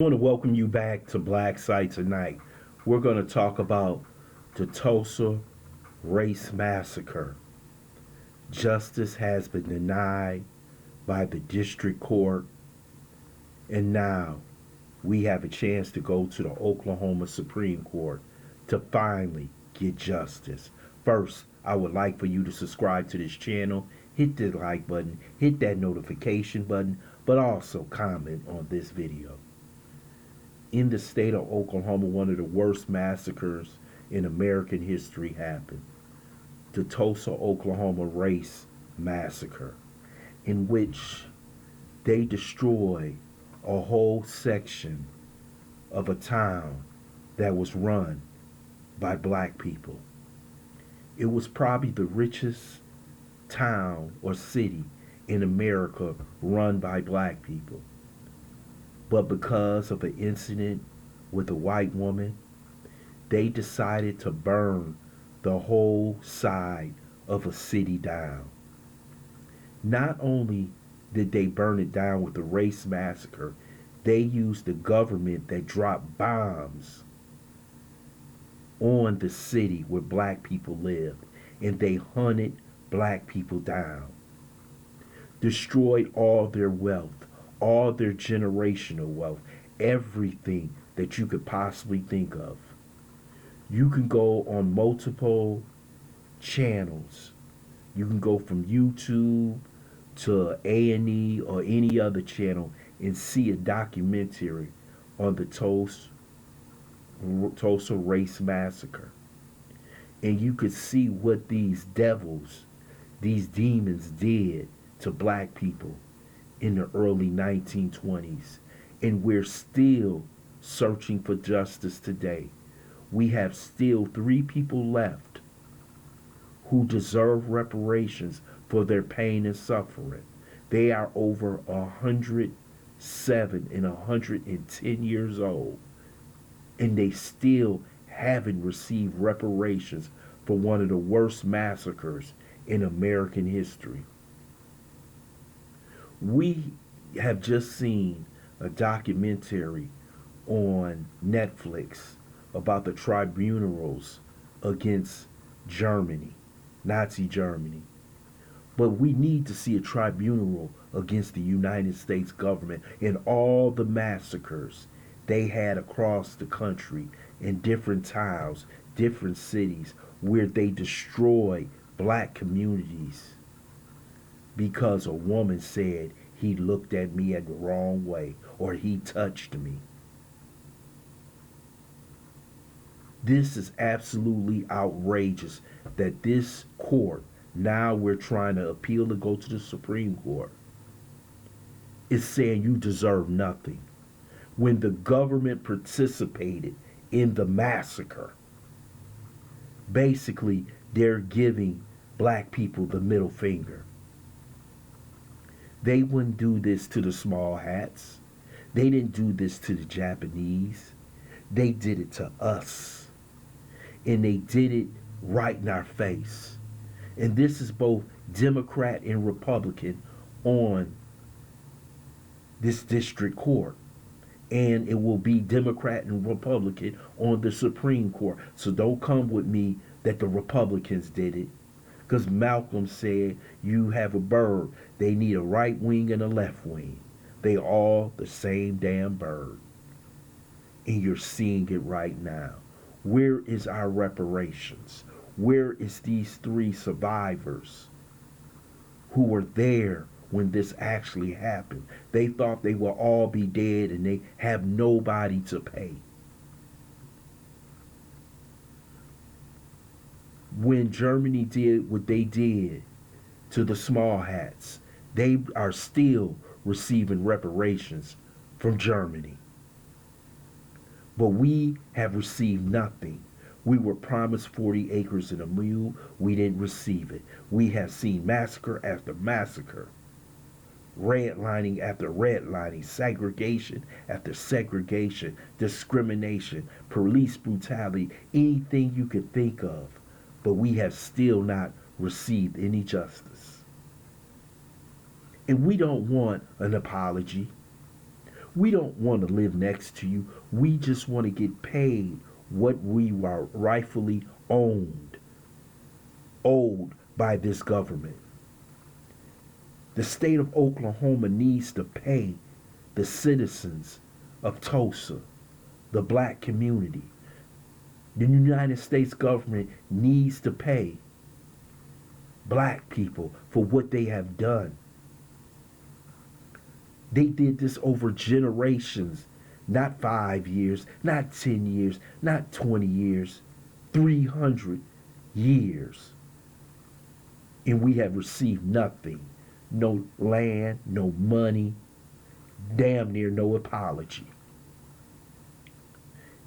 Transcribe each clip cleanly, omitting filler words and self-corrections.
I want to welcome you back to Black Site tonight. We're going to talk about the Tulsa Race Massacre. Justice has been denied by the district court, and now we have a chance to go to the Oklahoma Supreme Court to finally get justice. First, I would like for you to subscribe to this channel, hit the like button, hit that notification button, but also comment on this video. In the state of Oklahoma, one of the worst massacres in American history happened. The Tulsa, Oklahoma Race Massacre, in which they destroyed a whole section of a town that was run by black people. It was probably the richest town or city in America run by black people. But because of an incident with a white woman, they decided to burn the whole side of a city down. Not only did they burn it down with the race massacre, they used the government that dropped bombs on the city where black people lived, and they hunted black people down, destroyed all their wealth, all their generational wealth, everything that you could possibly think of. You can go on multiple channels. You can go from YouTube to A&E or any other channel and see a documentary on the Tulsa Race Massacre. And you could see what these devils, these demons did to black people in the early 1920s. And we're still searching for justice today. We have still 3 people left who deserve reparations for their pain and suffering. They are over 107 and 110 years old, and they still haven't received reparations for one of the worst massacres in American history. We have just seen a documentary on Netflix about the tribunals against Germany, Nazi Germany. But we need to see a tribunal against the United States government and all the massacres they had across the country in different towns, different cities, where they destroyed black communities because a woman said he looked at me the wrong way or he touched me. This is absolutely outrageous that this court, now we're trying to appeal to go to the Supreme Court, is saying you deserve nothing when the government participated in the massacre. Basically, they're giving black people the middle finger. They wouldn't do this to the small hats. They didn't do this to the Japanese. They did it to us. And they did it right in our face. And this is both Democrat and Republican on this district court. And it will be Democrat and Republican on the Supreme Court. So don't come with me that the Republicans did it. Because Malcolm said you have a bird. They need a right wing and a left wing. They all the same damn bird. And you're seeing it right now. Where is our reparations? Where is these 3 survivors who were there when this actually happened? They thought they will all be dead and they have nobody to pay. When Germany did what they did to the small hats, they are still receiving reparations from Germany. But we have received nothing. We were promised 40 acres and a mule. We didn't receive it. We have seen massacre after massacre, redlining after redlining, segregation after segregation, discrimination, police brutality, anything you could think of. But we have still not received any justice. And we don't want an apology. We don't want to live next to you. We just want to get paid what we are rightfully owed by this government. The state of Oklahoma needs to pay the citizens of Tulsa, the black community. The United States government needs to pay black people for what they have done. They did this over generations, not 5 years, not 10 years, not 20 years, 300 years. And we have received nothing. No land, no money, damn near no apology.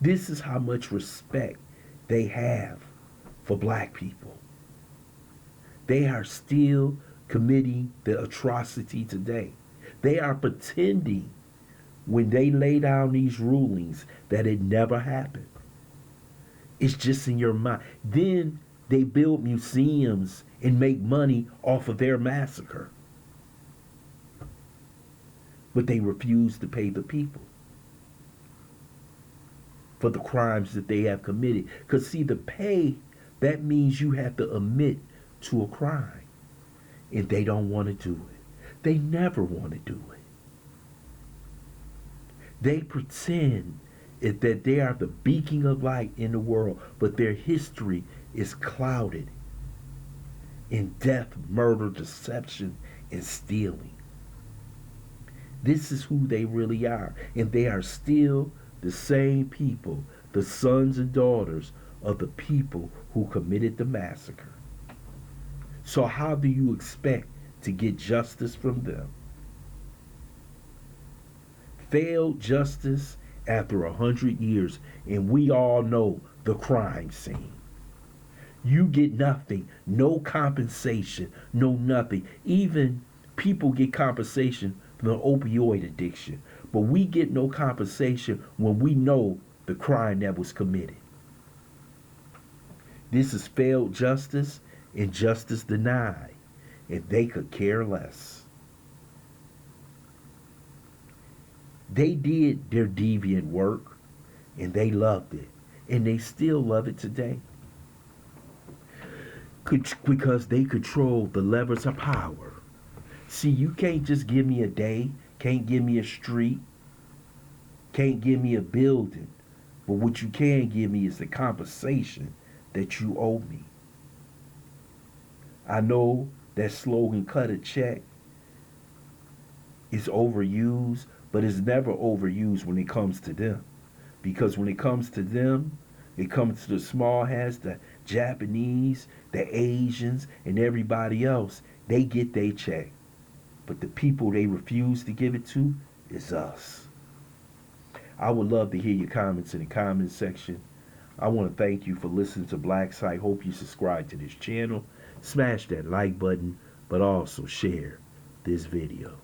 This is how much respect they have for black people. They are still committing the atrocity today. They are pretending when they lay down these rulings that it never happened. It's just in your mind. Then they build museums and make money off of their massacre. But they refuse to pay the people for the crimes that they have committed. Because see, the pay, that means you have to admit to a crime. And they don't want to do it. They never want to do it. They pretend that they are the beacon of light in the world, but their history is clouded in death, murder, deception, and stealing. This is who they really are. And they are still the same people, the sons and daughters of the people who committed the massacre. So how do you expect to get justice from them? Failed justice after 100 years, and we all know the crime scene. You get nothing, no compensation, no nothing. Even people get compensation from the opioid addiction, but we get no compensation when we know the crime that was committed. This is failed justice and justice denied, and they could care less. They did their deviant work, and they loved it, and they still love it today. Because they control the levers of power. See, you can't just give me a day, can't give me a street, can't give me a building, but what you can give me is the compensation that you owe me. I know that slogan, cut a check, is overused, but it's never overused when it comes to them. Because when it comes to them, it comes to the small hats, the Japanese, the Asians, and everybody else. They get their check. But the people they refuse to give it to is us. I would love to hear your comments in the comments section. I want to thank you for listening to Black Site. Hope you subscribe to this channel. Smash that like button, but also share this video.